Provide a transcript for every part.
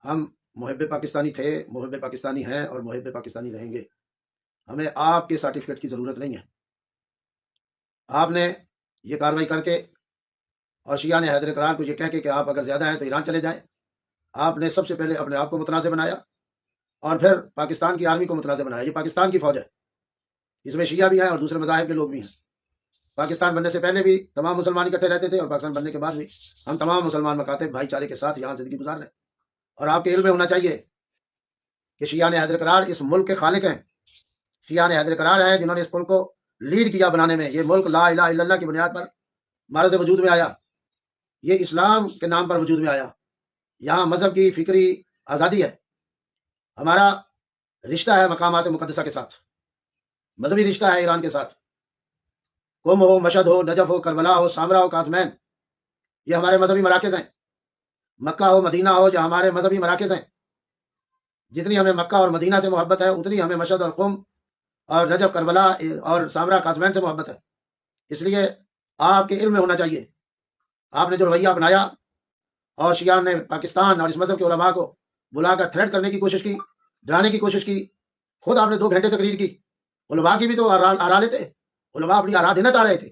ہم محب پاکستانی تھے، محب پاکستانی ہیں اور محب پاکستانی رہیں گے۔ ہمیں آپ کے سرٹیفکیٹ کی ضرورت نہیں ہے۔ آپ نے یہ کارروائی کر کے اور شیعہ نے حیدر کرار کو یہ کہہ کے کہ آپ اگر زیادہ ہیں تو ایران چلے جائیں، آپ نے سب سے پہلے اپنے آپ کو متنازع بنایا اور پھر پاکستان کی آرمی کو متنازع بنایا۔ یہ پاکستان کی فوج ہے، اس میں شیعہ بھی ہیں اور دوسرے مذاہب کے لوگ بھی ہیں۔ پاکستان بننے سے پہلے بھی تمام مسلمان اکٹھے رہتے تھے اور پاکستان بننے کے بعد بھی ہم تمام مسلمان مکاتب بھائی چارے کے ساتھ یہاں زندگی گزار رہے ہیں۔ اور آپ کے علم میں ہونا چاہیے کہ شیعہ نے حیدر کرار اس ملک کے خالق ہیں۔ شیعہ نے حیدر کرار ہے جنہوں نے اس ملک کو لیڈ کیا بنانے میں۔ یہ ملک لا الہ الا اللہ کی بنیاد پر مارز وجود میں آیا، یہ اسلام کے نام پر وجود میں آیا۔ یہاں مذہب کی فکری آزادی ہے، ہمارا رشتہ ہے مقامات مقدسہ کے ساتھ، مذہبی رشتہ ہے ایران کے ساتھ۔ قم ہو، مشہد ہو، نجف ہو، کربلا ہو، سامرا ہو، قازمین، یہ ہمارے مذہبی مراکز ہیں۔ مکہ ہو، مدینہ ہو، جو ہمارے مذہبی مراکز ہیں۔ جتنی ہمیں مکہ اور مدینہ سے محبت ہے اتنی ہمیں مشہد اور قم اور نجف، کربلا اور سامرا، قازمین سے محبت ہے۔ اس لیے آپ کے علم میں ہونا چاہیے، آپ نے جو رویہ اپنایا اور شیعہ نے پاکستان اور اس مذہب کے علماء کو بلا کر تھریٹ کرنے کی کوشش کی، ڈرانے کی کوشش کی۔ خود آپ نے 2 گھنٹے تقریر کی، علماء کی بھی تو آرا لیتے، علماء اپنی آرا دینا چاہ رہے تھے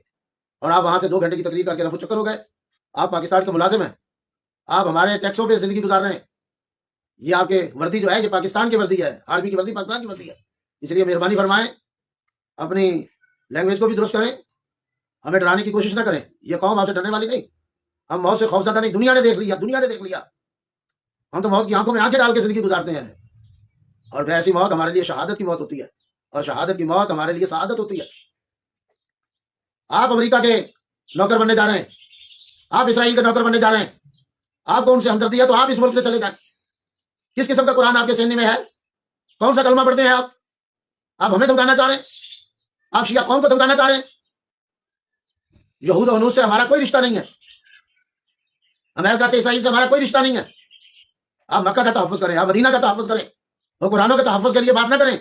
اور آپ وہاں سے 2 گھنٹے کی تقریر کر کے رفو چکر ہو گئے۔ آپ پاکستان کے ملازم ہیں، آپ ہمارے ٹیکسوں پہ زندگی گزار رہے ہیں۔ یہ آپ کے وردی جو ہے یہ پاکستان کی وردی ہے، آرمی کی وردی پاکستان کی وردی ہے۔ اس لیے مہربانی فرمائیں اپنی لینگویج کو بھی درست کریں، ہمیں ڈرانے کی کوشش نہ کریں۔ یہ قوم آپ سے ڈرنے والی نہیں، ہم موت سے خوفزدہ نہیں۔ دنیا نے دیکھ لیا، دنیا نے دیکھ لیا، ہم تو موت کی آنکھوں میں آنکھیں ڈال کے زندگی گزارتے ہیں، اور پھر ایسی موت ہمارے لیے شہادت کی موت ہوتی ہے، اور شہادت کی موت ہمارے لیے سعادت ہوتی ہے۔ آپ امریکہ کے نوکر بننے جا رہے ہیں، آپ اسرائیل کے نوکر بننے جا رہے ہیں، آپ کو ان سے ہمدردی ہے تو آپ اس ملک سے چلے جائیں۔ کس قسم کا قرآن آپ کے سینے میں ہے؟ کون سا کلمہ پڑھتے ہیں آپ ہمیں دھمکانا چاہ رہے ہیں، آپ شیعہ قوم کو دھمکانا چاہ رہے ہیں۔ یہود و انوس سے ہمارا کوئی رشتہ نہیں ہے، امریکہ سے اسرائیل سے ہمارا کوئی رشتہ نہیں ہے۔ آپ مکہ کا تحفظ کریں، آپ مدینہ کا تحفظ کریں، وہ قرآنوں کے تحفظ کے لیے بات نہ کریں۔